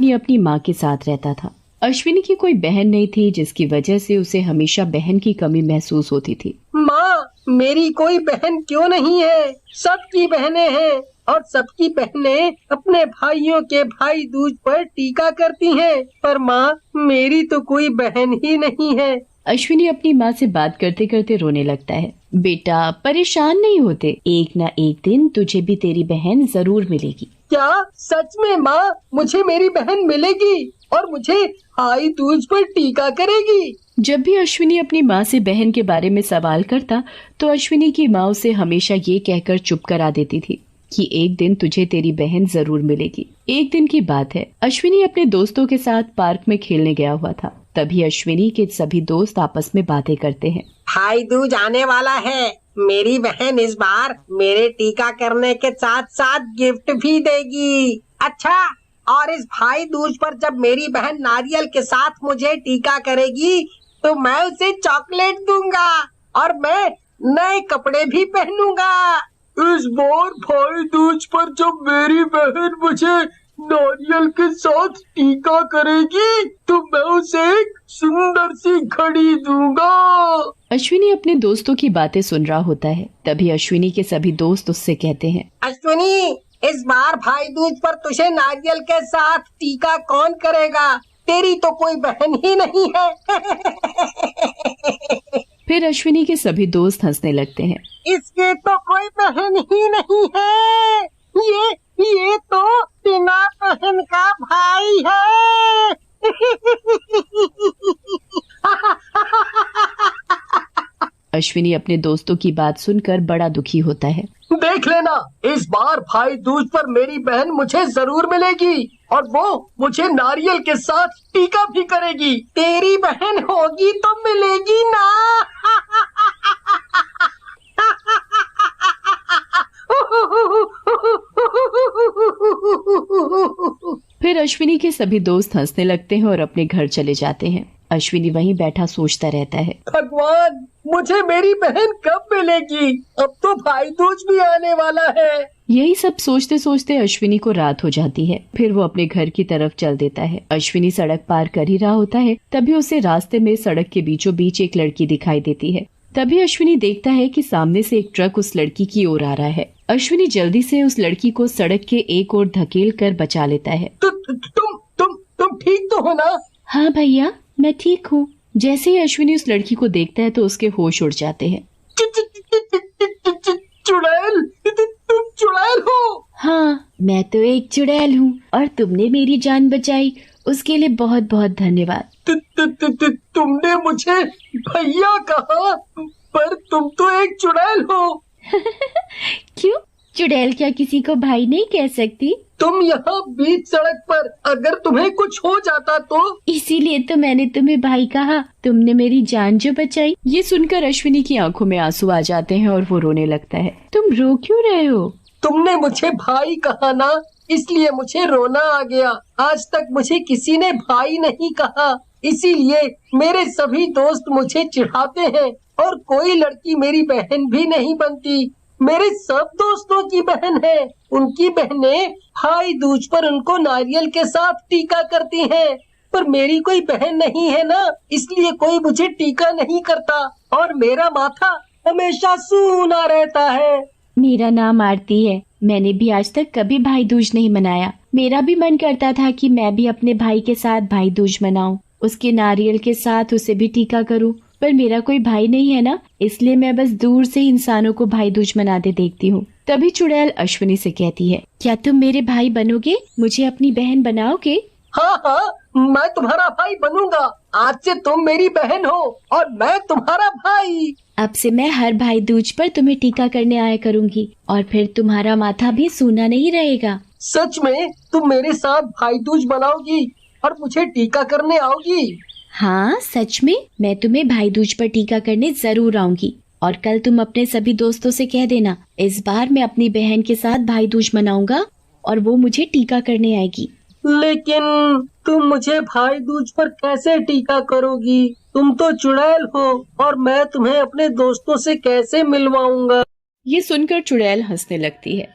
अश्विनी अपनी माँ के साथ रहता था। अश्विनी की कोई बहन नहीं थी, जिसकी वजह से उसे हमेशा बहन की कमी महसूस होती थी। माँ, मेरी कोई बहन क्यों नहीं है? सबकी बहनें हैं और सबकी बहनें अपने भाइयों के भाई दूज पर टीका करती हैं, पर माँ, मेरी तो कोई बहन ही नहीं है। अश्विनी अपनी माँ से बात करते करते रोने लगता है। बेटा, परेशान नहीं होते, एक ना एक दिन तुझे भी तेरी बहन जरूर मिलेगी। क्या सच में माँ, मुझे मेरी बहन मिलेगी और मुझे भाई दूज पर टीका करेगी? जब भी अश्विनी अपनी माँ से बहन के बारे में सवाल करता तो अश्विनी की माँ उसे हमेशा ये कहकर चुप करा देती थी कि एक दिन तुझे तेरी बहन जरूर मिलेगी। एक दिन की बात है, अश्विनी अपने दोस्तों के साथ पार्क में खेलने गया हुआ था। तभी अश्विनी के सभी दोस्त आपस में बातें करते हैं। भाई दूज आने वाला है, मेरी बहन इस बार मेरे टीका करने के साथ साथ गिफ्ट भी देगी। अच्छा, और इस भाई दूज पर जब मेरी बहन नारियल के साथ मुझे टीका करेगी तो मैं उसे चॉकलेट दूंगा और मैं नए कपड़े भी पहनूंगा। इस बार भाई दूज पर जब मेरी बहन मुझे नारियल के साथ टीका करेगी तो मैं उसे एक सुंदर सी घड़ी दूंगा। अश्विनी अपने दोस्तों की बातें सुन रहा होता है। तभी अश्विनी के सभी दोस्त उससे कहते हैं, अश्विनी, इस बार भाई दूज पर तुझे नारियल के साथ टीका कौन करेगा? तेरी तो कोई बहन ही नहीं है। फिर अश्विनी के सभी दोस्त हंसने लगते हैं। इसकी तो कोई बहन ही नहीं है, ये तो बिना बहन का भाई है। अश्विनी अपने दोस्तों की बात सुनकर बड़ा दुखी होता है। देख लेना, इस बार भाई दूज पर मेरी बहन मुझे जरूर मिलेगी और वो मुझे नारियल के साथ टीका भी करेगी। तेरी बहन होगी तो मिलेगी ना। फिर अश्विनी के सभी दोस्त हंसने लगते हैं और अपने घर चले जाते हैं। अश्विनी वहीं बैठा सोचता रहता है, भगवान, मुझे मेरी बहन कब मिलेगी? अब तो भाई दूज भी आने वाला है। यही सब सोचते सोचते अश्विनी को रात हो जाती है। फिर वो अपने घर की तरफ चल देता है। अश्विनी सड़क पार कर ही रहा होता है, तभी उसे रास्ते में सड़क के बीचों बीच एक लड़की दिखाई देती है। तभी अश्विनी देखता है कि सामने से एक ट्रक उस लड़की की ओर आ रहा है। अश्विनी जल्दी से उस लड़की को सड़क के एक ओर धकेल कर बचा लेता है। तुम ठीक तो हो ना? हाँ भैया, मैं ठीक हूँ। जैसे ही अश्विनी उस लड़की को देखता है तो उसके होश उड़ जाते हैं। चुड़ैल, तुम चुड़ैल हो? हाँ, मैं तो एक चुड़ैल हूँ और तुमने मेरी जान बचाई, उसके लिए बहुत बहुत धन्यवाद। तुमने मुझे भैया कहा, पर तुम तो एक चुड़ैल हो। क्यों? चुड़ैल क्या किसी को भाई नहीं कह सकती? तुम यहाँ बीच सड़क पर, अगर तुम्हें कुछ हो जाता तो? इसीलिए तो मैंने तुम्हें भाई कहा, तुमने मेरी जान जो बचाई। ये सुनकर अश्विनी की आंखों में आंसू आ जाते हैं और वो रोने लगता है। तुम रो क्यों रहे हो? तुमने मुझे भाई कहा ना, इसलिए मुझे रोना आ गया। आज तक मुझे किसी ने भाई नहीं कहा, इसीलिए मेरे सभी दोस्त मुझे चिढ़ाते हैं और कोई लड़की मेरी बहन भी नहीं बनती। मेरे सब दोस्तों की बहन है, उनकी बहनें भाई दूज पर उनको नारियल के साथ टीका करती हैं, पर मेरी कोई बहन नहीं है ना, इसलिए कोई मुझे टीका नहीं करता और मेरा माथा हमेशा सूना रहता है। मेरा नाम आरती है। मैंने भी आज तक कभी भाई दूज नहीं मनाया। मेरा भी मन करता था कि मैं भी अपने भाई के साथ भाई दूज मनाऊं, उसके नारियल के साथ उसे भी टीका करूं, पर मेरा कोई भाई नहीं है ना, इसलिए मैं बस दूर से इंसानों को भाई दूज मनाते देखती हूँ। तभी चुड़ैल अश्विनी से कहती है, क्या तुम मेरे भाई बनोगे? मुझे अपनी बहन बनाओगे? हाँ हाँ, मैं तुम्हारा भाई बनूंगा। आज से तुम मेरी बहन हो और मैं तुम्हारा भाई। अब से मैं हर भाई दूज पर तुम्हें टीका करने आया करूंगी और फिर तुम्हारा माथा भी सूना नहीं रहेगा। सच में तुम मेरे साथ भाई दूज मनाओगी और मुझे टीका करने आओगी? हाँ सच में, मैं तुम्हें भाई दूज पर टीका करने जरूर आऊंगी और कल तुम अपने सभी दोस्तों से कह देना, इस बार मैं अपनी बहन के साथ भाई दूज मनाऊंगा और वो मुझे टीका करने आएगी। लेकिन तुम मुझे भाई दूज पर कैसे टीका करोगी? तुम तो चुड़ैल हो और मैं तुम्हें अपने दोस्तों से कैसे मिलवाऊंगा? ये सुनकर चुड़ैल हंसने लगती है।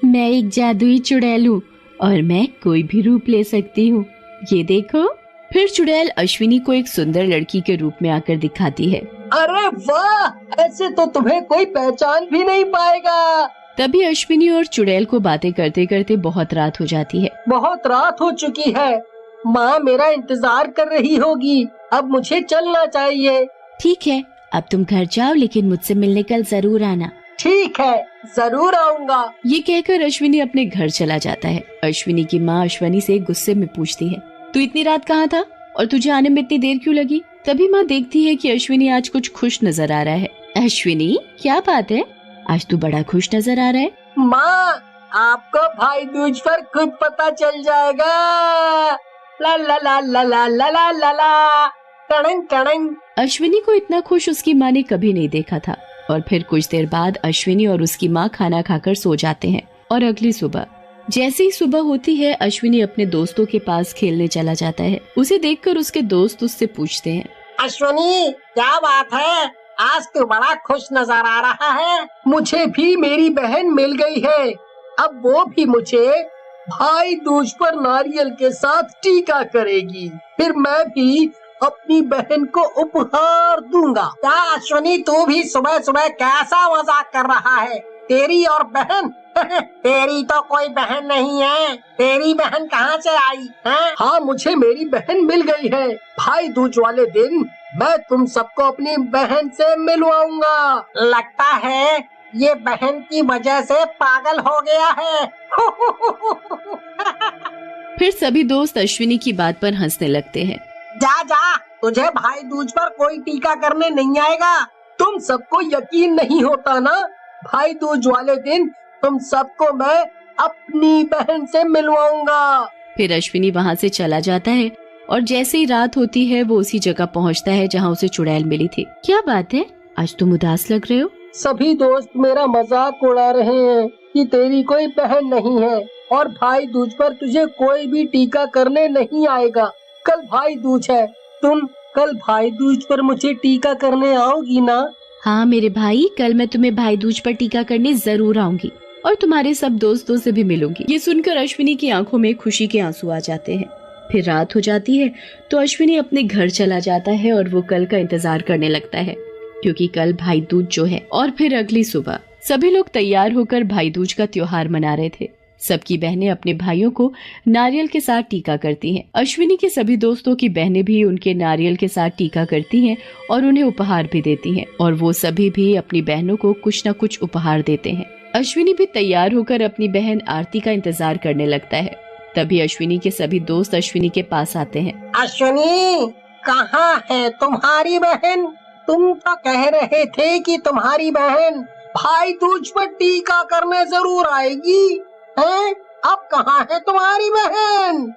मैं एक जादुई चुड़ैल हूँ और मैं कोई भी रूप ले सकती हूँ, ये देखो। फिर चुड़ैल अश्विनी को एक सुंदर लड़की के रूप में आकर दिखाती है। अरे वाह, ऐसे तो तुम्हें कोई पहचान भी नहीं पाएगा। तभी अश्विनी और चुड़ैल को बातें करते करते बहुत रात हो जाती है। बहुत रात हो चुकी है, माँ मेरा इंतजार कर रही होगी, अब मुझे चलना चाहिए। ठीक है, अब तुम घर जाओ, लेकिन मुझसे मिलने कल जरूर आना। ठीक है, जरूर आऊंगा। ये कहकर अश्विनी अपने घर चला जाता है। अश्विनी की माँ अश्विनी से गुस्से में पूछती है, तू इतनी रात कहाँ था और तुझे आने में इतनी देर क्यों लगी? तभी माँ देखती है कि अश्विनी आज कुछ खुश नजर आ रहा है। अश्विनी, क्या बात है, आज तू बड़ा खुश नजर आ रहा है। माँ, आपको भाई दूज पर खुद पता चल जाएगा। ला ला ला ला ला ला ला ला ला, टड़ंग टड़ंग। अश्विनी को इतना खुश उसकी माँ ने कभी नहीं देखा था। और फिर कुछ देर बाद अश्विनी और उसकी माँ खाना खाकर सो जाते हैं। और अगली सुबह जैसे ही सुबह होती है, अश्विनी अपने दोस्तों के पास खेलने चला जाता है। उसे देखकर उसके दोस्त उससे पूछते हैं, अश्विनी, क्या बात है, आज तो बड़ा खुश नजर आ रहा है। मुझे भी मेरी बहन मिल गई है, अब वो भी मुझे भाई दूज पर नारियल के साथ टीका करेगी, फिर मैं भी अपनी बहन को उपहार दूंगा। क्या अश्विनी, तू भी सुबह सुबह कैसा मजाक कर रहा है? तेरी और बहन तेरी तो कोई बहन नहीं है, तेरी बहन कहाँ से आई है? हाँ, मुझे मेरी बहन मिल गई है। भाई दूज वाले दिन मैं तुम सबको अपनी बहन से मिलवाऊंगा। लगता है ये बहन की वजह से पागल हो गया है। फिर सभी दोस्त अश्विनी की बात पर हंसने लगते हैं। जा जा, तुझे भाई दूज पर कोई टीका करने नहीं आएगा। तुम सबको यकीन नहीं होता ना, भाई दूज वाले दिन तुम सबको मैं अपनी बहन से मिलवाऊंगा। फिर अश्विनी वहाँ से चला जाता है और जैसे ही रात होती है वो उसी जगह पहुँचता है जहाँ उसे चुड़ैल मिली थी। क्या बात है, आज तुम उदास लग रहे हो? सभी दोस्त मेरा मजाक उड़ा रहे हैं कि तेरी कोई बहन नहीं है और भाई दूज पर तुझे कोई भी टीका करने नहीं आएगा। कल भाई दूज है, तुम कल भाई दूज पर मुझे टीका करने आओगी ना? हाँ मेरे भाई, कल मैं तुम्हें भाई दूज पर टीका करने जरूर आऊंगी और तुम्हारे सब दोस्तों से भी मिलूंगी। ये सुनकर अश्विनी की आंखों में खुशी के आंसू आ जाते हैं। फिर रात हो जाती है तो अश्विनी अपने घर चला जाता है और वो कल का इंतजार करने लगता है, क्योंकि कल भाई दूज जो है। और फिर अगली सुबह सभी लोग तैयार होकर भाई दूज का त्योहार मना रहे थे। सबकी बहनें अपने भाइयों को नारियल के साथ टीका करती हैं। अश्विनी के सभी दोस्तों की बहनें भी उनके नारियल के साथ टीका करती हैं और उन्हें उपहार भी देती हैं। और वो सभी भी अपनी बहनों को कुछ न कुछ उपहार देते हैं। अश्विनी भी तैयार होकर अपनी बहन आरती का इंतजार करने लगता है। तभी अश्विनी के सभी दोस्त अश्विनी के पास आते हैं। अश्विनी, कहाँ है तुम्हारी बहन? तुम तो कह रहे थे कि तुम्हारी बहन भाई दूज पर टीका करने जरूर आएगी, हैं? अब कहाँ है तुम्हारी बहन?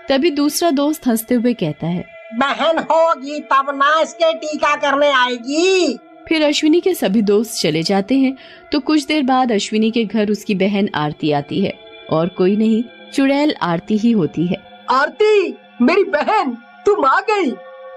तभी दूसरा दोस्त हंसते हुए कहता है, बहन होगी तब ना इसके टीका करने आएगी। फिर अश्विनी के सभी दोस्त चले जाते हैं तो कुछ देर बाद अश्विनी के घर उसकी बहन आरती आती है और कोई नहीं, चुड़ैल आरती ही होती है। आरती, मेरी बहन, तुम आ गई।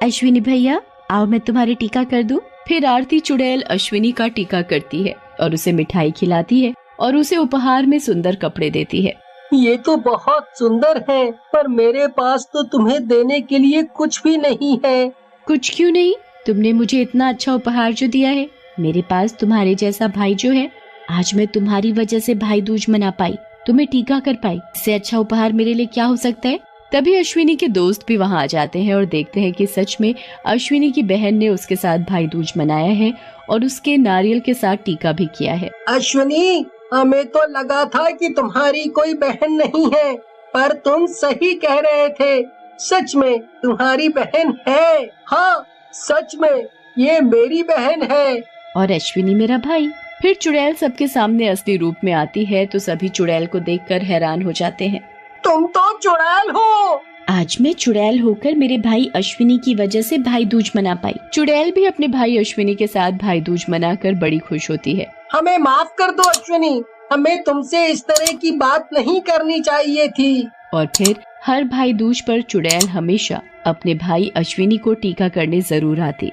अश्विनी भैया, आओ मैं तुम्हारे टीका कर दूं। फिर आरती चुड़ैल अश्विनी का टीका करती है और उसे मिठाई खिलाती है और उसे उपहार में सुंदर कपड़े देती है। ये तो बहुत सुंदर है, पर मेरे पास तो तुम्हें देने के लिए कुछ भी नहीं है। कुछ क्यों नहीं? तुमने मुझे इतना अच्छा उपहार जो दिया है, मेरे पास तुम्हारे जैसा भाई जो है, आज मैं तुम्हारी वजह से भाई दूज मना पाई, तुम्हें टीका कर पाई। इससे अच्छा उपहार मेरे लिए क्या हो सकता है? तभी अश्विनी के दोस्त भी वहाँ आ जाते हैं और देखते हैं कि सच में अश्विनी की बहन ने उसके साथ भाई दूज मनाया है और उसके नारियल के साथ टीका भी किया है। अश्विनी, हमें तो लगा था कि तुम्हारी कोई बहन नहीं है, पर तुम सही कह रहे थे, सच में तुम्हारी बहन है। हाँ, सच में ये मेरी बहन है और अश्विनी मेरा भाई। फिर चुड़ैल सबके सामने असली रूप में आती है तो सभी चुड़ैल को देखकर हैरान हो जाते हैं। तुम तो चुड़ैल हो। आज मैं चुड़ैल होकर मेरे भाई अश्विनी की वजह से भाई दूज मना पाई। चुड़ैल भी अपने भाई अश्विनी के साथ भाई दूज मनाकर बड़ी खुश होती है। हमें माफ कर दो अश्विनी, हमें तुमसे इस तरह की बात नहीं करनी चाहिए थी। और फिर हर भाई दूज पर चुड़ैल हमेशा अपने भाई अश्विनी को टीका करने जरूर आती।